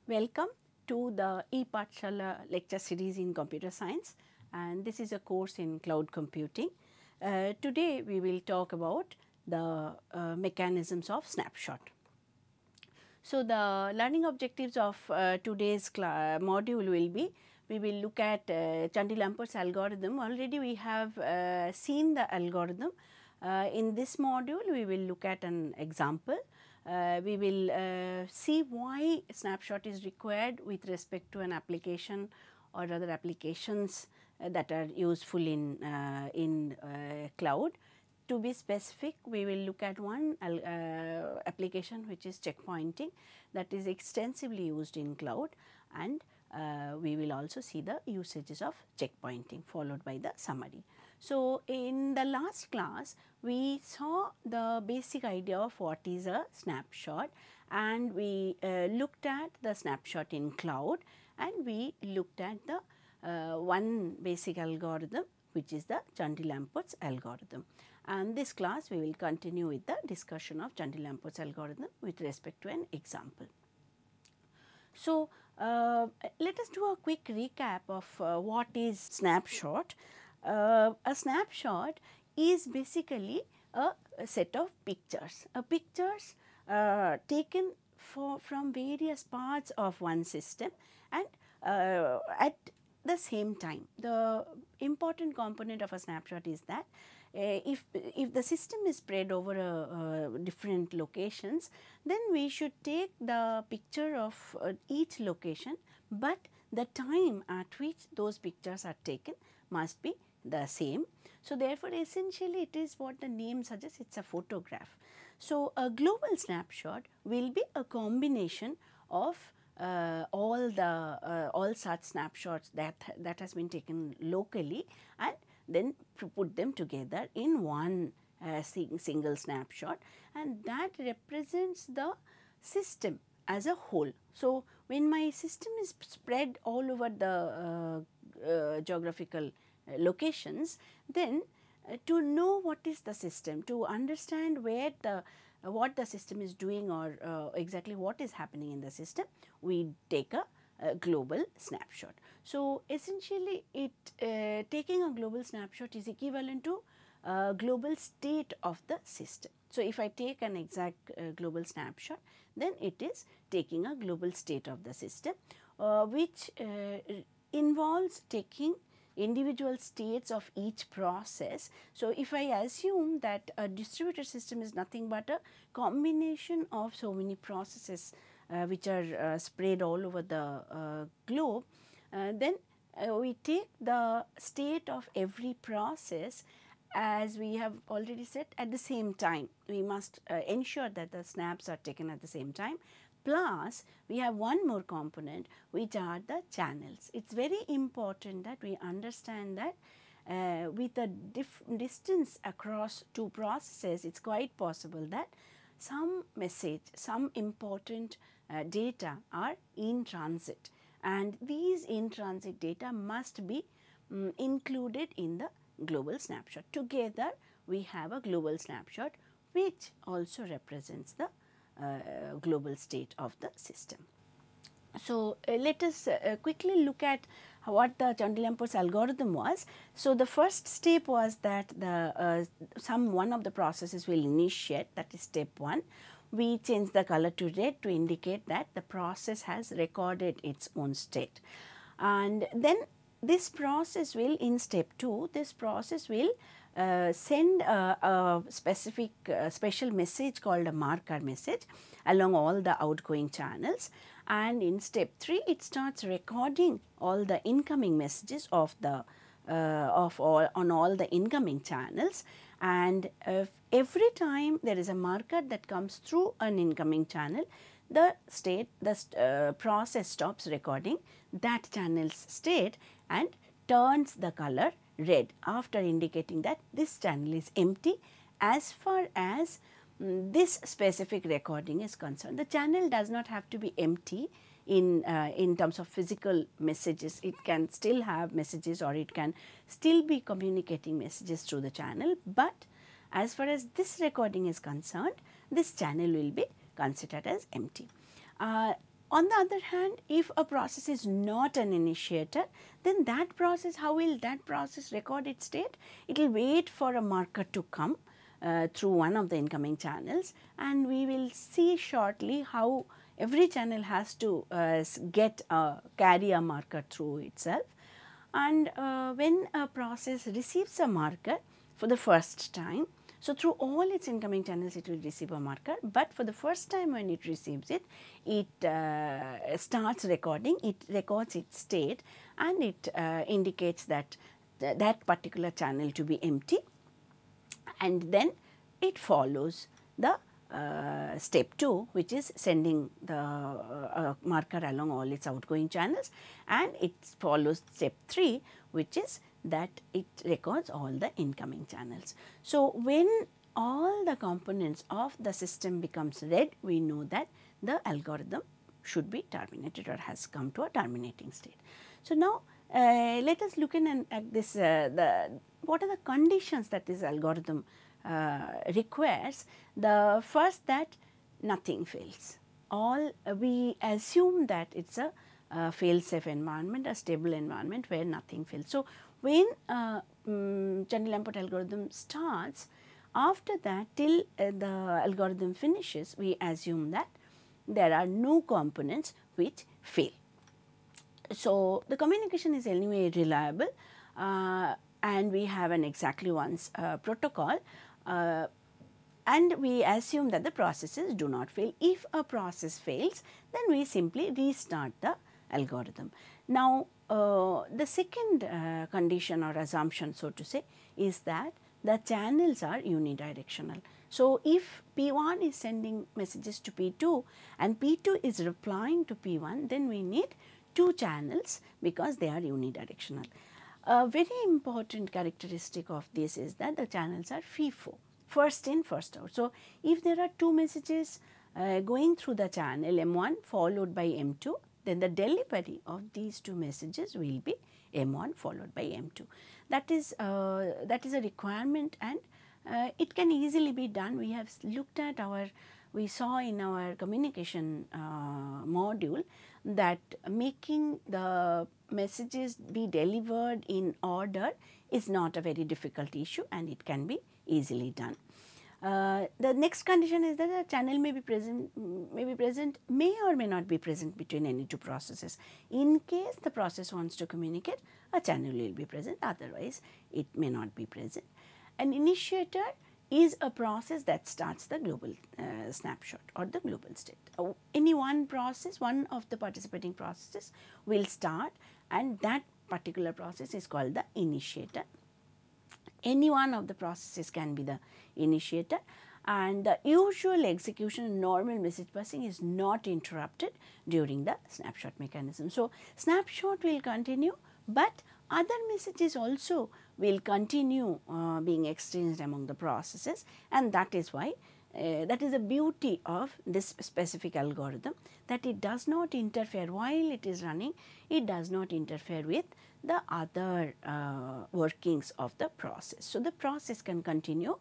Welcome to the e-Pathshala lecture series in computer science, and this is a course in cloud computing. Today we will talk about the mechanisms of snapshot. So, the learning objectives of today's module will be, we will look at Chandy-Lamport's algorithm. Already we have seen the algorithm. In this module we will look at an example. We will see why snapshot is required with respect to an application or other applications that are useful in cloud. To be specific, we will look at one application which is checkpointing, that is extensively used in cloud, and we will also see the usages of checkpointing followed by the summary. So, in the last class we saw the basic idea of what is a snapshot, and we looked at the snapshot in cloud, and we looked at the one basic algorithm which is the Chandy-Lamport's algorithm. And this class we will continue with the discussion of Chandy-Lamport's algorithm with respect to an example. So, let us do a quick recap of what is snapshot. A snapshot is basically a set of pictures, pictures taken from various parts of one system, and at the same time. The important component of a snapshot is that if the system is spread over different locations, then we should take the picture of each location, but the time at which those pictures are taken must be the same. So, therefore, essentially it is what the name suggests, it is a photograph. So, a global snapshot will be a combination of all such snapshots that has been taken locally, and then put them together in one single snapshot, and that represents the system as a whole. So, when my system is spread all over the geographical locations, then to know what is the system, to understand where what the system is doing, or exactly what is happening in the system, we take a global snapshot. So, essentially taking a global snapshot is equivalent to global state of the system. So, if I take an exact global snapshot, then it is taking a global state of the system, which involves taking individual states of each process. So, if I assume that a distributed system is nothing but a combination of so many processes which are spread all over the globe, then we take the state of every process, as we have already said, at the same time. We must ensure that the snaps are taken at the same time. Plus, we have one more component, which are the channels. It is very important that we understand that with the distance across two processes, it is quite possible that some message, some important data are in transit, and these in transit data must be included in the global snapshot. Together, we have a global snapshot which also represents the global state of the system. So, let us quickly look at what the Chandy-Lamport's algorithm was. So, the first step was that the one of the processes will initiate, that is step 1. We change the color to red to indicate that the process has recorded its own state, and then this process will, in step 2, this process will send a specific special message called a marker message along all the outgoing channels, and in step 3 it starts recording all the incoming messages of the on all the incoming channels, and every time there is a marker that comes through an incoming channel, the process stops recording that channel's state and turns the color red after indicating that this channel is empty as far as this specific recording is concerned. The channel does not have to be empty in terms of physical messages. It can still have messages, or it can still be communicating messages through the channel, but as far as this recording is concerned, this channel will be considered as empty. On the other hand, if a process is not an initiator, then that process, how will that process record its state? It will wait for a marker to come through one of the incoming channels, and we will see shortly how every channel has to carry a marker through itself. And when a process receives a marker for the first time, so through all its incoming channels it will receive a marker, but for the first time when it receives it, it starts recording, it records its state, and it indicates that that particular channel to be empty, and then it follows the step 2, which is sending the marker along all its outgoing channels, and it follows step 3, which is that it records all the incoming channels. So, when all the components of the system becomes red, we know that the algorithm should be terminated or has come to a terminating state. So, now let us look at this what are the conditions that this algorithm requires. The first, that nothing fails. We assume that it is a fail-safe environment, a stable environment where nothing fails. So, when Chandy-Lamport algorithm starts, after that till the algorithm finishes, we assume that there are no components which fail. So, the communication is anyway reliable, and we have an exactly once protocol, and we assume that the processes do not fail. If a process fails, then we simply restart the algorithm. Now, the second condition or assumption, so to say, is that the channels are unidirectional. So, if P1 is sending messages to P2 and P2 is replying to P1, then we need two channels because they are unidirectional. A very important characteristic of this is that the channels are FIFO, first in, first out. So, if there are two messages going through the channel M1 followed by M2, then the delivery of these two messages will be M1 followed by M2. That is a requirement, and it can easily be done. We have looked at we saw in our communication module that making the messages be delivered in order is not a very difficult issue, and it can be easily done. The next condition is that a channel may be present, may or may not be present between any two processes. In case the process wants to communicate, a channel will be present, otherwise it may not be present. An initiator is a process that starts the global snapshot or the global state. Any one process, one of the participating processes will start, and that particular process is called the initiator. Any one of the processes can be the initiator, and the usual execution, normal message passing is not interrupted during the snapshot mechanism. So, snapshot will continue, but other messages also will continue being exchanged among the processes, and that is why that is the beauty of this specific algorithm, that it does not interfere while it is running, it does not interfere with the other workings of the process. So, the process can continue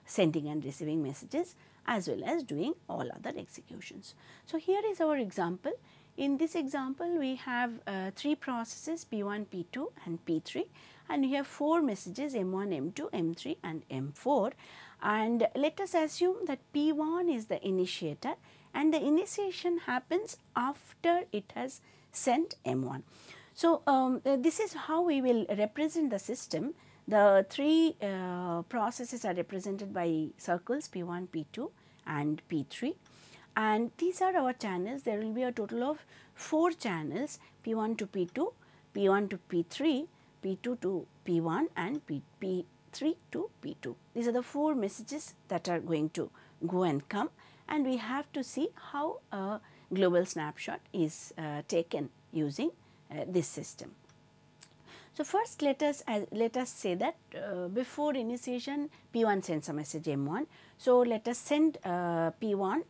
sending and receiving messages as well as doing all other executions. So, here is our example. In this example, we have 3 processes P1, P2 and P3, and we have 4 messages M1, M2, M3 and M4, and let us assume that P1 is the initiator and the initiation happens after it has sent M1. So, this is how we will represent the system. The 3 processes are represented by circles P1, P2 and P3, and these are our channels. There will be a total of 4 channels, P1 to P2, P1 to P3, P2 to P1 and P3 to P2. These are the 4 messages that are going to go and come, and we have to see how a global snapshot is taken using this system. So, first let us say that before initiation P1 sends a message M1. So, let us send P1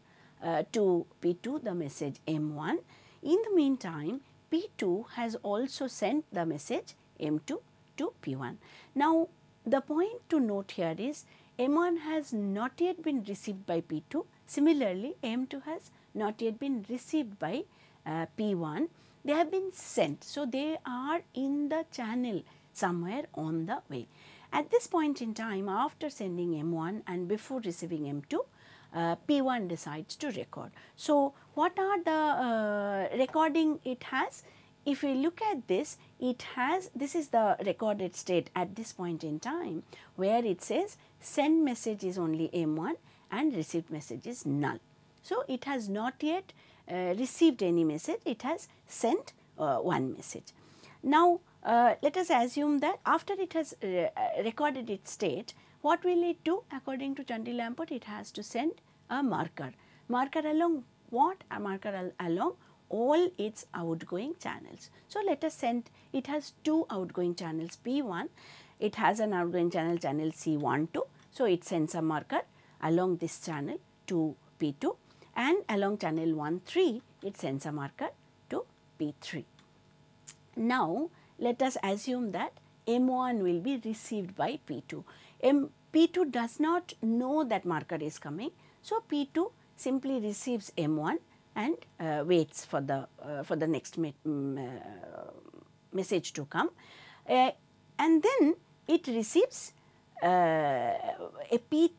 to P2 the message M1. In the meantime, P2 has also sent the message M2 to P1. Now, the point to note here is M1 has not yet been received by P2. Similarly, M2 has not yet been received by P1, they have been sent. So, they are in the channel somewhere on the way. At this point in time, after sending M1 and before receiving M2, P1 decides to record. So, what are the recording it has? If we look at this, it has, this is the recorded state at this point in time, where it says send message is only M1 and received message is null. So, it has not yet received any message, it has sent one message. Now, let us assume that after it has recorded its state, what will it do? According to Chandy-Lamport, it has to send a marker. Marker along what? A marker along all its outgoing channels. So, let us send, it has two outgoing channels P1, it has an outgoing channel, channel C12. So, it sends a marker along this channel to P2, and along channel 1-3, it sends a marker to P3. Now, let us assume that M1 will be received by P2. P2 does not know that marker is coming. So, P2 simply receives M1 and waits for the next message to come, and then it receives P1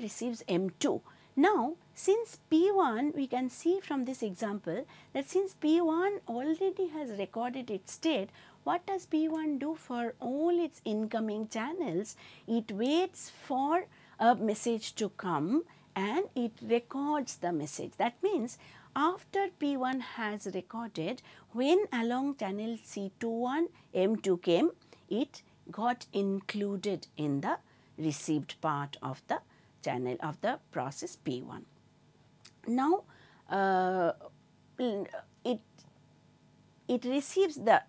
receives M2. Now, since P1, we can see from this example that since P1 already has recorded its state, what does P1 do for all its incoming channels? It waits for a message to come and it records the message. That means, after P1 has recorded, when along channel C21 M2 came, it got included in the received part of the channel of the process P1. Now, it receives the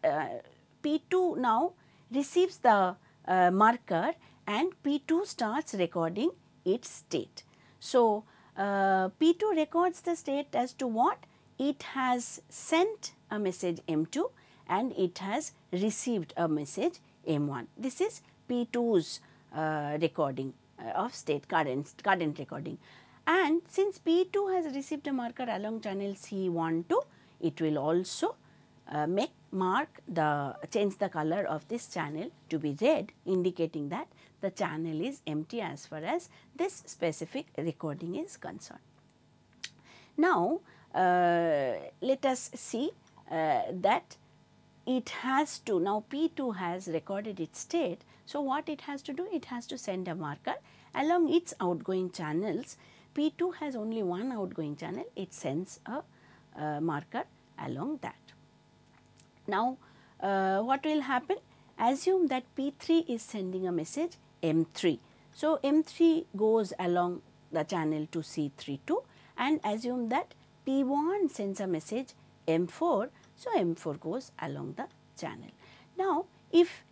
P2 now receives the marker and P2 starts recording its state. So, P2 records the state as to what? It has sent a message M2 and it has received a message M1. This is P2's recording of state, current recording. And since P2 has received a marker along channel C12, it will also change the color of this channel to be red, indicating that the channel is empty as far as this specific recording is concerned. Now, let us see that it has to, now P2 has recorded its state. So, what it has to do? It has to send a marker along its outgoing channels. P2 has only one outgoing channel, it sends a marker along that. Now, what will happen? Assume that P3 is sending a message M3. So, M3 goes along the channel to C32 and assume that P1 sends a message M4. So, M4 goes along the channel. Now, if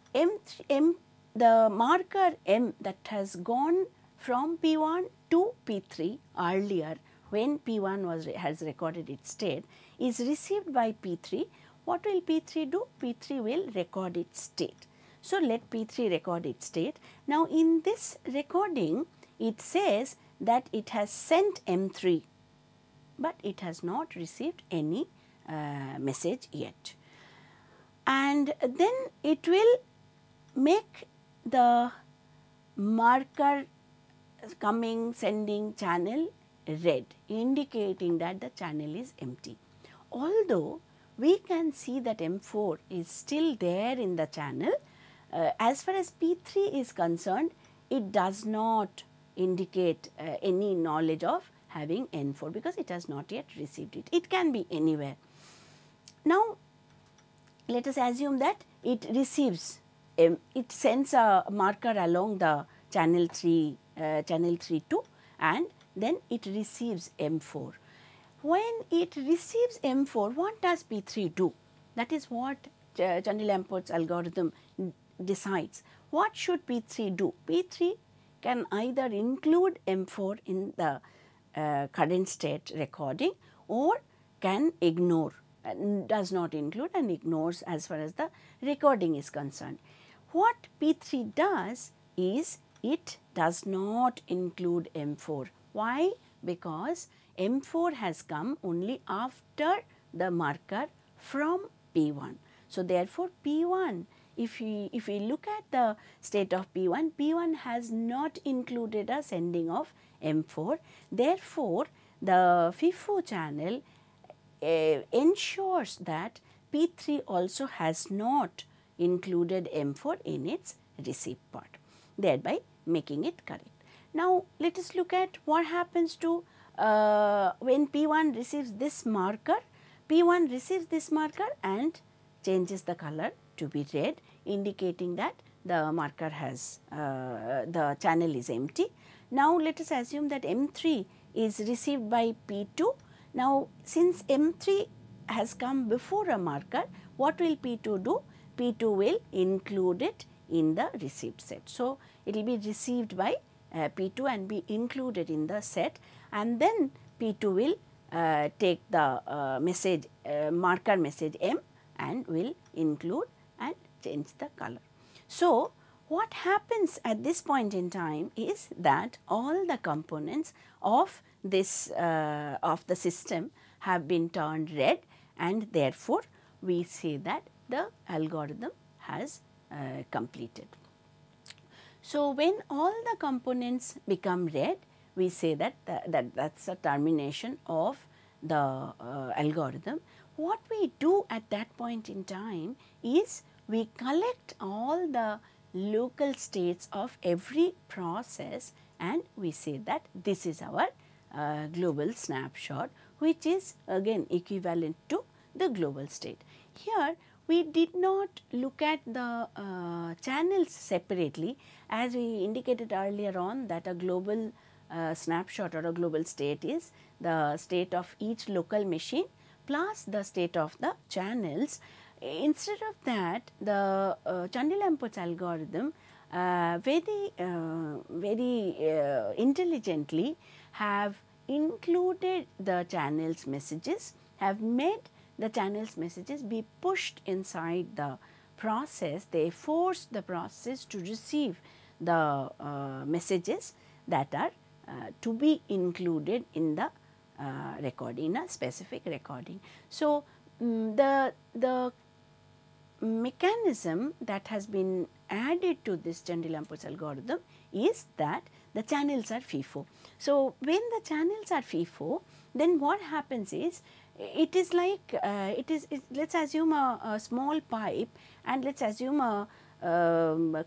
the marker M that has gone from P1 to P3 earlier when P1 has recorded its state is received by P3, what will P3 do? P3 will record its state. So, let P3 record its state. Now, in this recording, it says that it has sent M3, but it has not received any message yet. And then it will make the marker coming sending channel red, indicating that the channel is empty. Although we can see that M4 is still there in the channel, as far as P3 is concerned, it does not indicate any knowledge of having N4 because it has not yet received it. It can be anywhere. Now, let us assume that it receives, it sends a marker along the channel 3, channel 32 and then it receives M4. When it receives M4, what does P3 do? That is what Chandy-Lamport's algorithm decides. What should P3 do? P3 can either include M4 in the current state recording or can ignore, does not include and ignores as far as the recording is concerned. What P3 does is it does not include M4. Why? Because M4 has come only after the marker from P1. So, therefore, P1, if we look at the state of P1, P1 has not included a sending of M4. Therefore, the FIFO channel ensures that P3 also has not included M4 in its receive part, thereby making it correct. Now, let us look at what happens to when P1 receives this marker. P1 receives this marker and changes the color to be red, indicating that the marker has the channel is empty. Now, let us assume that M3 is received by P2. Now, since M3 has come before a marker, what will P2 do? P2 will include it in the received set. So, it will be received by P2 and be included in the set, and then P2 will take the message marker message M and will include and change the color. So, what happens at this point in time is that all the components of this of the system have been turned red, and therefore, we say that the algorithm has completed. So, when all the components become red, we say that that's a termination of the algorithm. What we do at that point in time is we collect all the local states of every process, and we say that this is our global snapshot, which is again equivalent to the global state. Here we did not look at the channels separately, as we indicated earlier on that a global snapshot or a global state is the state of each local machine plus the state of the channels. Instead of that, the Chandy-Lamport's algorithm very intelligently have included the channels messages, have made the channels messages be pushed inside the process. They force the process to receive the messages that are to be included in the recording, in a specific recording. So, the mechanism that has been added to this Chandy-Lamport's algorithm is that the channels are FIFO. So, when the channels are FIFO, then what happens is, it is like let us assume a small pipe, and let us assume a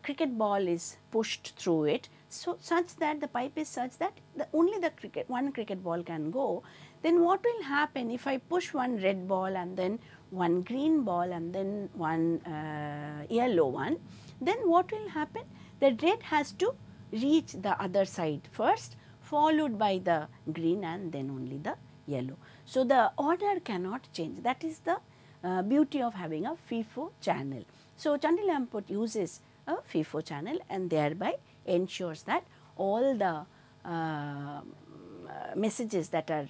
cricket ball is pushed through it. So, such that the pipe is such that only the one cricket ball can go. Then what will happen if I push one red ball and then one green ball and then one yellow one? Then what will happen? The red has to reach the other side first, followed by the green and then only the yellow. So, the order cannot change. That is the beauty of having a FIFO channel. So, Chandy-Lamport uses a FIFO channel and thereby ensures that all the messages that are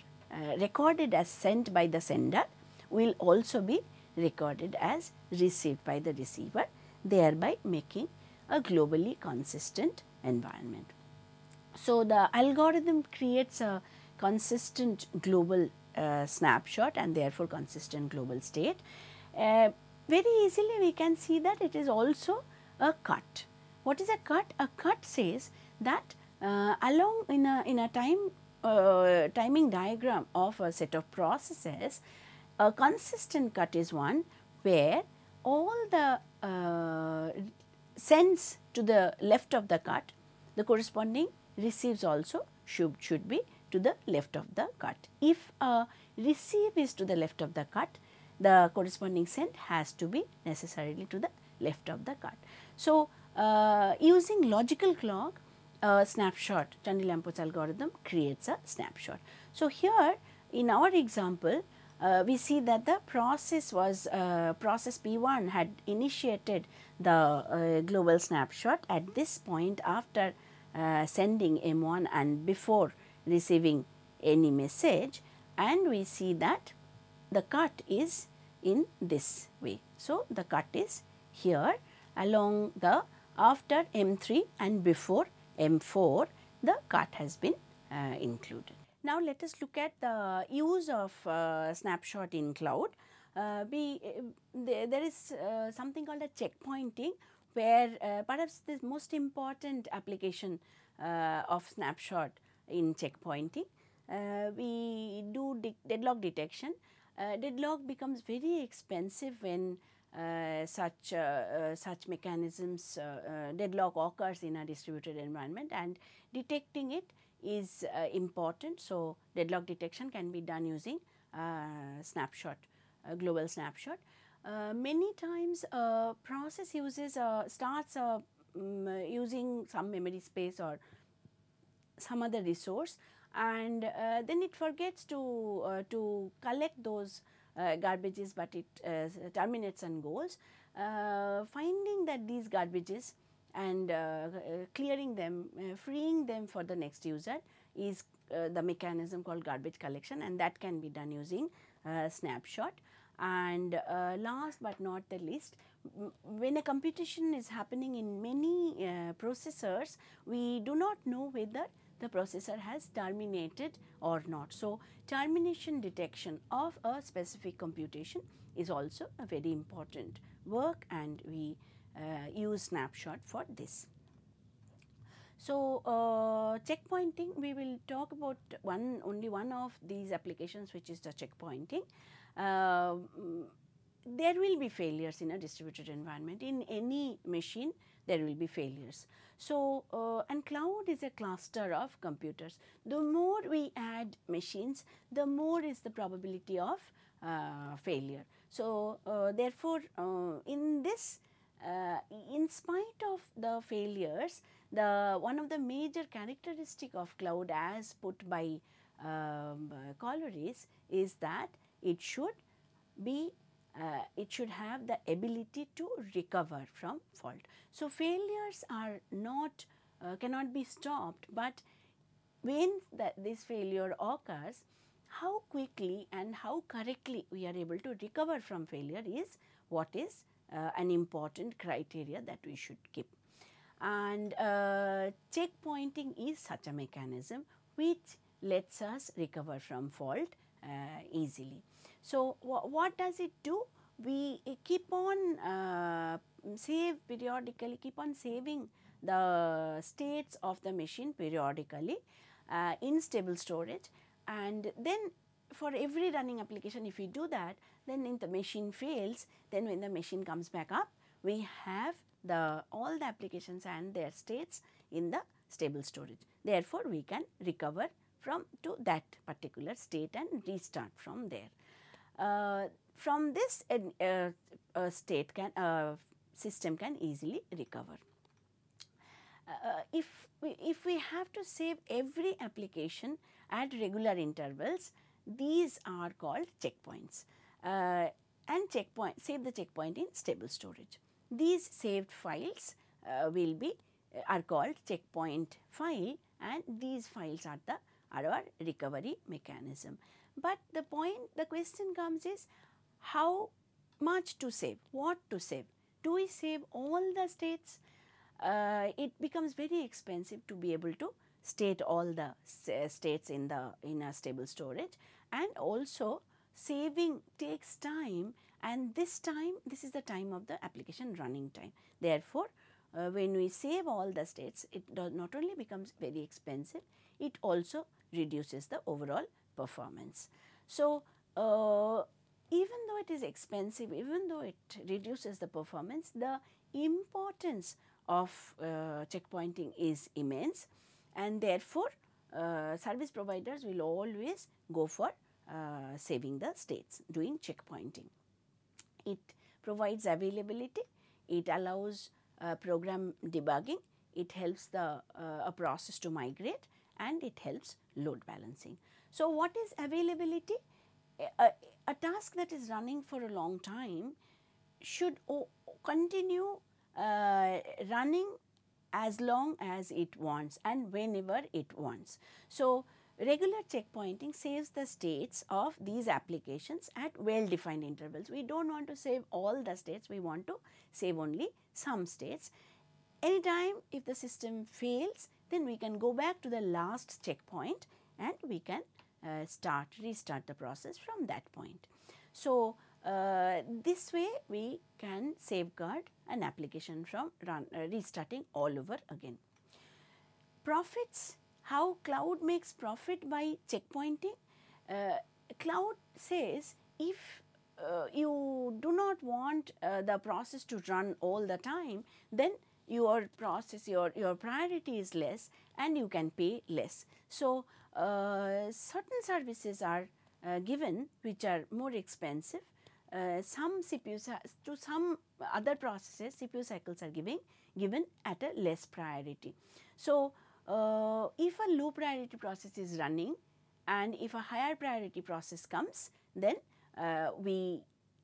recorded as sent by the sender will also be recorded as received by the receiver, thereby making a globally consistent environment. So, the algorithm creates a consistent global snapshot and therefore consistent global state. Very easily we can see that it is also a cut. What is a cut? A cut says that along in a timing diagram of a set of processes, a consistent cut is one where all the sends to the left of the cut, the corresponding receives also should be to the left of the cut. If a receive is to the left of the cut, the corresponding send has to be necessarily to the left of the cut. So, using logical clock, snapshot, Chandy-Lamport's algorithm creates a snapshot. So, here in our example, we see that the process was process P1 had initiated the global snapshot at this point after sending M1 and before receiving any message, and we see that the cut is in this way. So, the cut is here along the after M3 and before M4, the cut has been included. Now let us look at the use of snapshot in cloud. There is something called a checkpointing, where perhaps the most important application of snapshot in checkpointing. We do deadlock detection. Deadlock becomes very expensive when such mechanisms, deadlock occurs in a distributed environment, and detecting it is important. So, deadlock detection can be done using snapshot, global snapshot. Many times process uses starts using some memory space or some other resource, and then it forgets to collect those garbages, but it terminates and goes. Finding that these garbages and clearing them, freeing them for the next user is the mechanism called garbage collection, and that can be done using snapshot. And last but not the least, when a computation is happening in many processors, we do not know whether the processor has terminated or not. So, termination detection of a specific computation is also a very important work, and we use snapshot for this. So, checkpointing, we will talk about only one of these applications, which is the checkpointing. There will be failures in a distributed environment. In any machine, there will be failures. So, and cloud is a cluster of computers. The more we add machines, the more is the probability of failure. So, therefore, in this, in spite of the failures, one of the major characteristic of cloud as put by Colleries is that it should be it should have the ability to recover from fault. So, failures are not cannot be stopped, but when this failure occurs, how quickly and how correctly we are able to recover from failure is what is an important criteria that we should keep. And checkpointing is such a mechanism which lets us recover from fault easily. So, what does it do? We keep on periodically, keep on saving the states of the machine periodically in stable storage, and then for every running application, if we do that, then if the machine fails, then when the machine comes back up, we have all the applications and their states in the stable storage. Therefore, we can recover to that particular state and restart from there. From this system can easily recover. If we have to save every application at regular intervals, these are called checkpoints, and save the checkpoint in stable storage. These saved files are called checkpoint file, and these files are our recovery mechanism. But the question comes is, how much to save, what to save? Do we save all the states? It becomes very expensive to be able to state all the states in a stable storage, and also saving takes time, and this is the time of the application running time. Therefore, when we save all the states, it not only becomes very expensive, it also reduces the overall performance. So, even though it is expensive, even though it reduces the performance, the importance of checkpointing is immense, and therefore, service providers will always go for saving the states, doing checkpointing. It provides availability, it allows program debugging, it helps a process to migrate, and it helps load balancing. So, what is availability? A task that is running for a long time should continue running as long as it wants and whenever it wants. So, regular checkpointing saves the states of these applications at well-defined intervals. We do not want to save all the states, we want to save only some states. Anytime if the system fails, then we can go back to the last checkpoint and we can restart the process from that point. So, this way we can safeguard an application from restarting all over again. Profits, how cloud makes profit by checkpointing? Cloud says if you do not want the process to run all the time, then your process, your priority is less and you can pay less. So, certain services are given which are more expensive. Some CPUs to some other processes CPU cycles are given at a less priority. So, if a low priority process is running and if a higher priority process comes, then we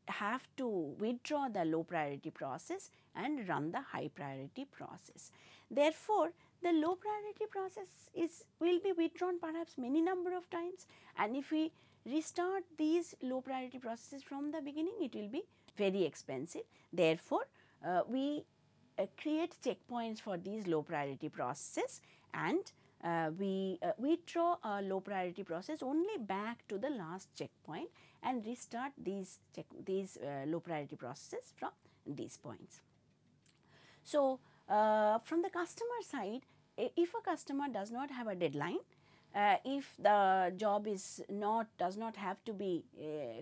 have to withdraw the low priority process and run the high priority process. Therefore, the low priority process will be withdrawn perhaps many number of times, and if we restart these low priority processes from the beginning, it will be very expensive. Therefore, we create checkpoints for these low priority processes, and we withdraw a low priority process only back to the last checkpoint and restart these low priority processes from these points. So, from the customer side, if a customer does not have a deadline, if the job does not have to be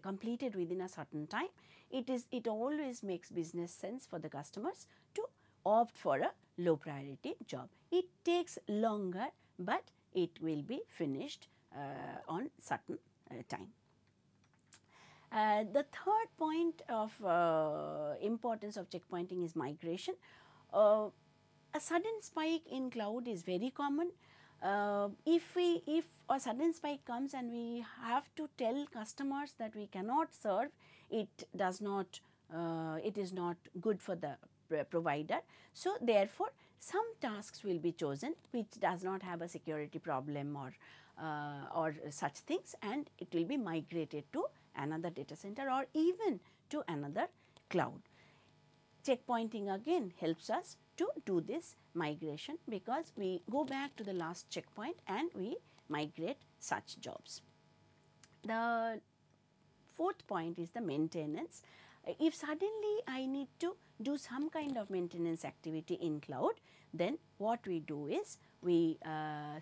completed within a certain time, it always makes business sense for the customers to opt for a low priority job. It takes longer, but it will be finished on certain time. The third point of importance of checkpointing is migration. A sudden spike in cloud is very common. If a sudden spike comes and we have to tell customers that we cannot serve, it is not good for the provider. So, therefore, some tasks will be chosen which does not have a security problem or such things, and it will be migrated to another data center or even to another cloud. Checkpointing again helps us to do this migration, because we go back to the last checkpoint and we migrate such jobs. The fourth point is the maintenance. If suddenly I need to do some kind of maintenance activity in cloud, then what we do is we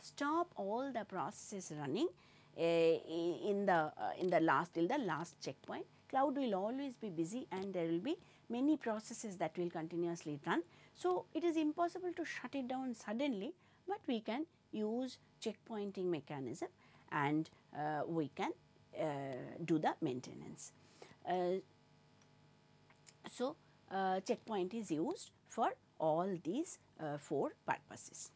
stop all the processes running till the last checkpoint. Cloud will always be busy and there will be many processes that will continuously run. So, it is impossible to shut it down suddenly, but we can use checkpointing mechanism and we can do the maintenance. So, checkpoint is used for all these four purposes.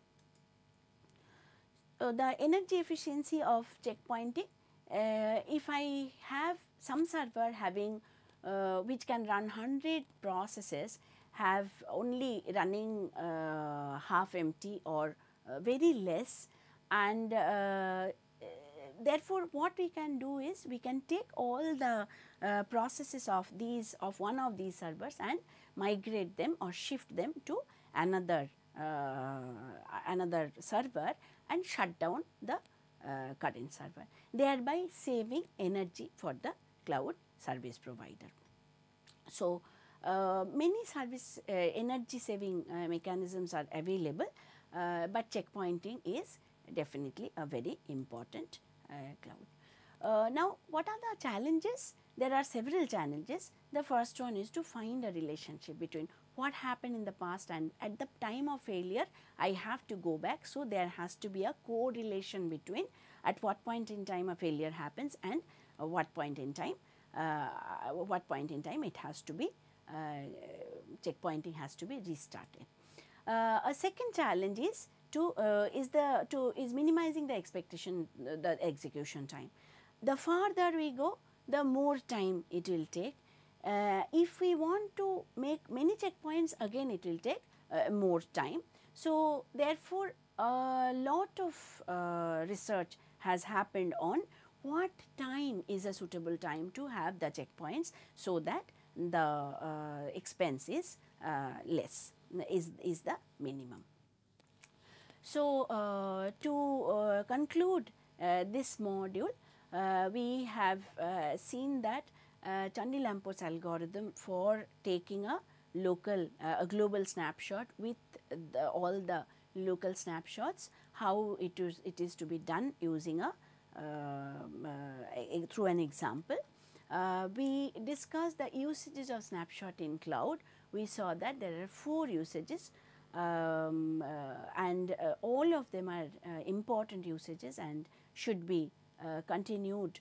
The energy efficiency of checkpointing, if I have some server having which can run 100 processes, have only running half empty or very less, and therefore, what we can do is we can take all the processes of one of these servers and migrate them or shift them to another server and shut down the current server, thereby saving energy for the cloud service provider. So, many service energy saving mechanisms are available, but checkpointing is definitely a very important cloud. Now, what are the challenges? There are several challenges. The first one is to find a relationship between what happened in the past and at the time of failure, I have to go back. So, there has to be a correlation between at what point in time a failure happens and what point in time it has to be checkpointing has to be restarted. A second challenge is minimizing the execution time. The farther we go, the more time it will take. If we want to make many checkpoints, again it will take more time. So, therefore, a lot of research has happened on what time is a suitable time to have the checkpoints, so that the expense is less, is the minimum. So, to conclude this module, we have seen that Chandy-Lamport's algorithm for taking a a global snapshot with all the local snapshots, how it is to be done using through an example. We discussed the usages of snapshot in cloud. We saw that there are 4 usages, and all of them are important usages and should be continued,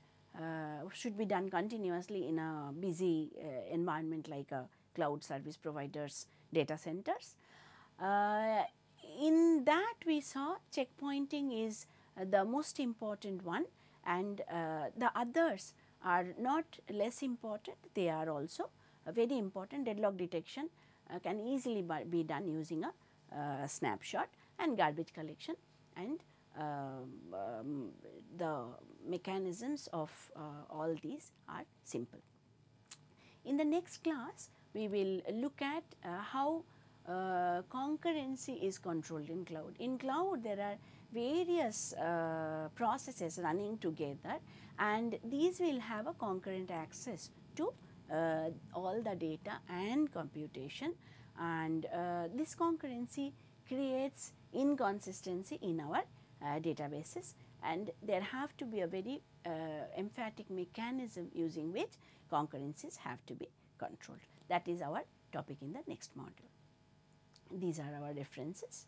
should be done continuously in a busy environment like a cloud service providers data centers. In that we saw checkpointing is the most important one, and the others are not less important, they are also very important. Deadlock detection can easily be done using a snapshot, and garbage collection and the mechanisms of all these are simple. In the next class, we will look at how concurrency is controlled in cloud. In cloud, there are various processes running together, and these will have a concurrent access to all the data and computation, and this concurrency creates inconsistency in our databases, and there have to be a very emphatic mechanism using which concurrencies have to be controlled. That is our topic in the next module. These are our references.